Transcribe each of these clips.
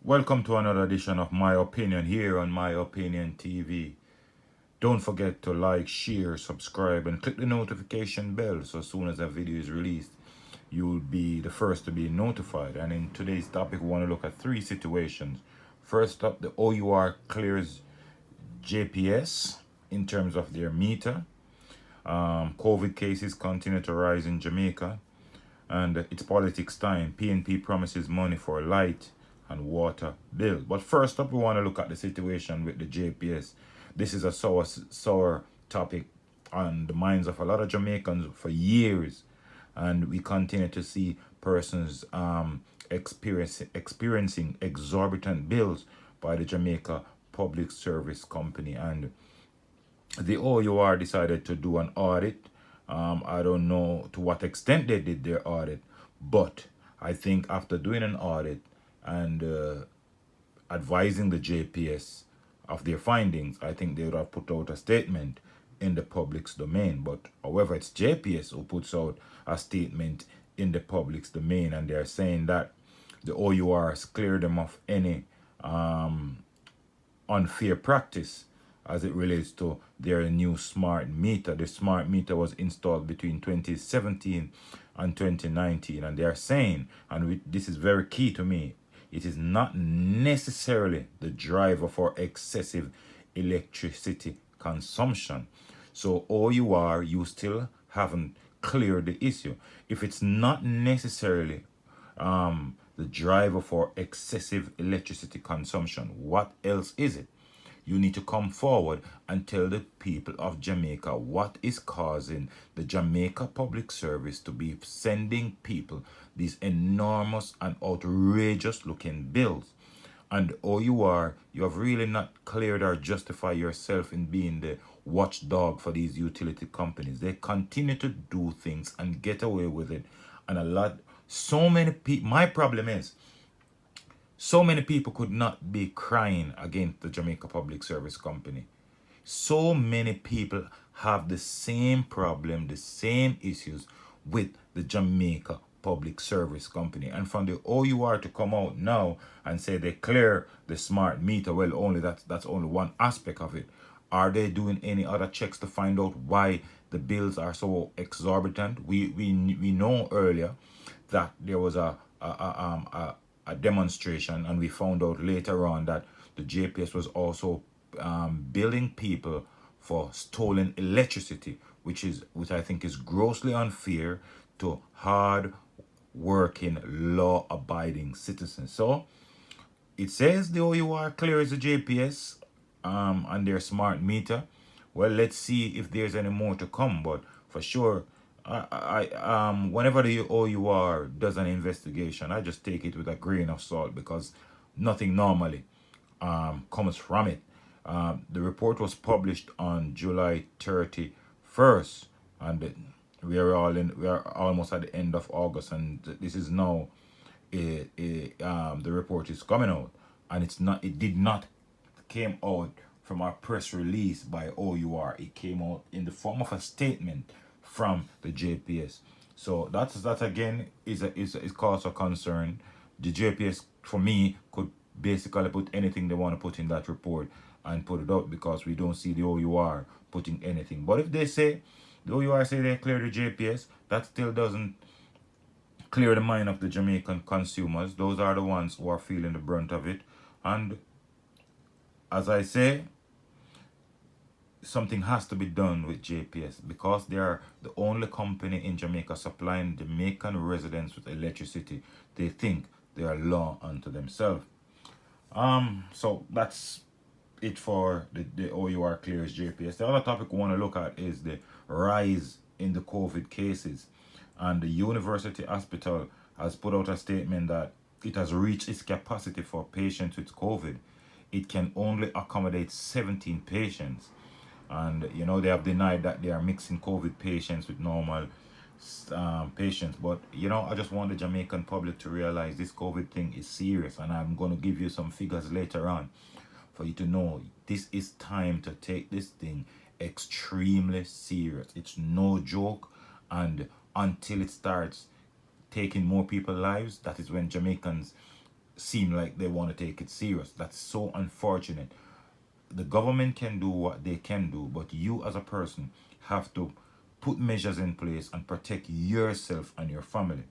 Welcome to another edition of My Opinion here on My Opinion TV. Don't forget to like, share, subscribe, and click the notification bell so as soon as a video is released, you'll be the first to be notified. And in today's topic, we want to look at three situations. First up, the OUR clears JPS in terms of their meter. COVID cases continue to rise in Jamaica, and it's politics time. PNP promises money for light and water bill. But first up, we want to look at the situation with the JPS. This is a sour topic on the minds of a lot of Jamaicans for years, and we continue to see persons experiencing exorbitant bills by the Jamaica Public Service Company. And the OUR decided to do an audit. I don't know to what extent they did their audit, but I think after doing an audit and advising the JPS of their findings, I think they would have put out a statement in the public's domain. But however, it's JPS who puts out a statement in the public's domain, and they're saying that the OUR has cleared them of any unfair practice as it relates to their new smart meter. The smart meter was installed between 2017 and 2019, and they are saying, and this is very key to me, it is not necessarily the driver for excessive electricity consumption. So OUR, you still haven't cleared the issue. If it's not necessarily the driver for excessive electricity consumption, what else is it? You need to come forward and tell the people of Jamaica what is causing the Jamaica Public Service to be sending people these enormous and outrageous looking bills. And OUR, you have really not cleared or justified yourself in being the watchdog for these utility companies. They continue to do things and get away with it. And so many people, my problem is, so many people could not be crying against the Jamaica Public Service Company. So many people have the same problem, the same issues with the Jamaica Public Service Company. And from the OUR to come out now and say they clear the smart meter, well, only that's only one aspect of it. Are they doing any other checks to find out why the bills are so exorbitant? We know earlier that there was a demonstration, and we found out later on that the JPS was also billing people for stolen electricity, which I think is grossly unfair to hard working, law abiding citizens. So it says the OUR clears the JPS on their smart meter. Well, let's see if there's any more to come, but for sure, whenever the OUR does an investigation, I just take it with a grain of salt because nothing normally comes from it. The report was published on July 31st, and we are almost at the end of August, and this is now the report is coming out, and it did not came out from a press release by OUR. It came out in the form of a statement from the JPS. So that again is cause for concern. The JPS for me could basically put anything they want to put in that report and put it out, because we don't see the OUR putting anything. But if they say the OUR say they clear the JPS, that still doesn't clear the mind of the Jamaican consumers. Those are the ones who are feeling the brunt of it. And as I say, something has to be done with JPS because they are the only company in Jamaica supplying Jamaican residents with electricity. They think they are law unto themselves. So that's it for the OUR clears JPS. The other topic we want to look at is the rise in the COVID cases. And the University Hospital has put out a statement that it has reached its capacity for patients with COVID. It can only accommodate 17 patients. And they have denied that they are mixing COVID patients with normal patients. But I just want the Jamaican public to realize this COVID thing is serious, and I'm going to give you some figures later on for you to know this is time to take this thing extremely serious. It's no joke, and until it starts taking more people's lives, that is when Jamaicans seem like they want to take it serious. That's so unfortunate. The government can do what they can do, but you as a person have to put measures in place and protect yourself and your family.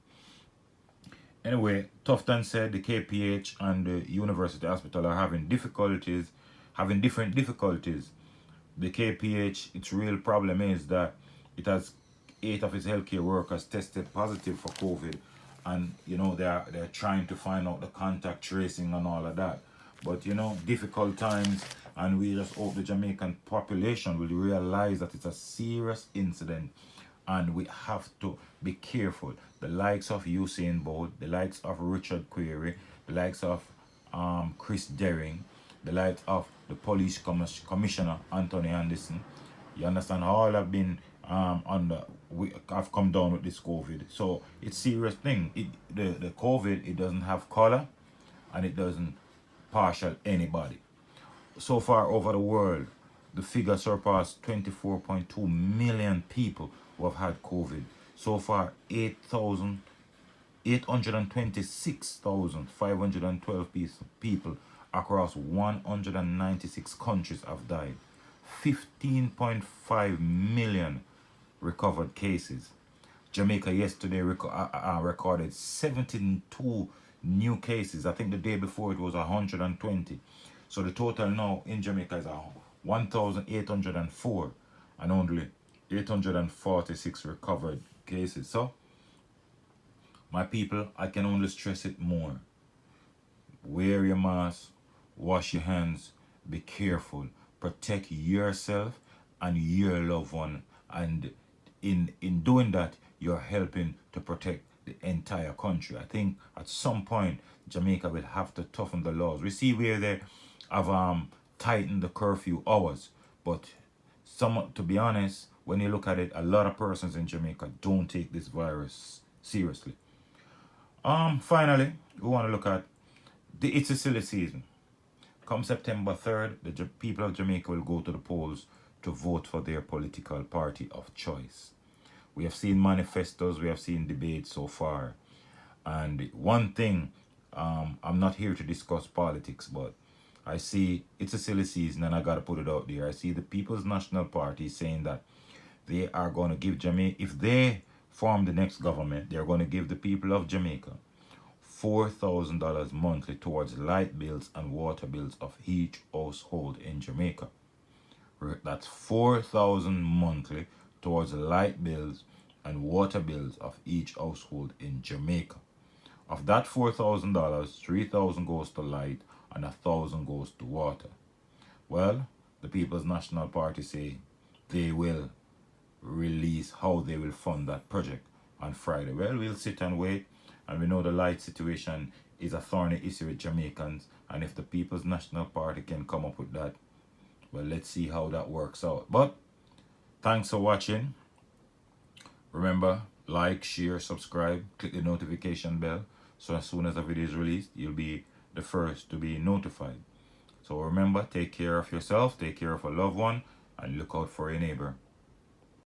Anyway, Tufton said the KPH and the University Hospital are having different difficulties. The KPH, its real problem is that it has 8 of its healthcare workers tested positive for COVID, and they're trying to find out the contact tracing and all of that. But difficult times, and we just hope the Jamaican population will realize that it's a serious incident and we have to be careful. The likes of Usain Bolt, the likes of Richard Query, the likes of Chris Derring, the likes of the police commissioner Anthony Anderson. You understand? All have been have come down with this COVID. So it's a serious thing. The COVID, it doesn't have color and it doesn't partial anybody. So far over the world, the figure surpassed 24.2 million people who have had COVID. So far, 826,512 people across 196 countries have died. 15.5 million recovered cases. Jamaica yesterday recorded 72 new cases. I think the day before it was 120. So the total now in Jamaica is 1,804 and only 846 recovered cases. So, my people, I can only stress it more. Wear your mask, wash your hands, be careful, protect yourself and your loved one, and in doing that, you're helping to protect the entire country. I think at some point Jamaica will have to toughen the laws. We see where they have tightened the curfew hours, but to be honest, when you look at it, a lot of persons in Jamaica don't take this virus seriously. Finally, we want to look at it's a silly season. Come September 3rd, the people of Jamaica will go to the polls to vote for their political party of choice. We have seen manifestos, we have seen debates so far. And one thing, I'm not here to discuss politics, but I see it's a silly season and I got to put it out there. I see the People's National Party saying that they are going to give Jamaica, if they form the next government, they're going to give the people of Jamaica $4,000 monthly towards light bills and water bills of each household in Jamaica. That's $4,000 monthly towards light bills and water bills of each household in Jamaica. Of that $4,000, $3,000 goes to light and $1,000 goes to water. Well, the People's National Party say they will release how they will fund that project on Friday. Well, we'll sit and wait, and we know the light situation is a thorny issue with Jamaicans, and if the People's National Party can come up with that, well, let's see how that works out. But thanks for watching. Remember, like, share, subscribe, click the notification bell, so as soon as a video is released, you'll be the first to be notified. So remember, take care of yourself, take care of a loved one, and look out for your neighbor.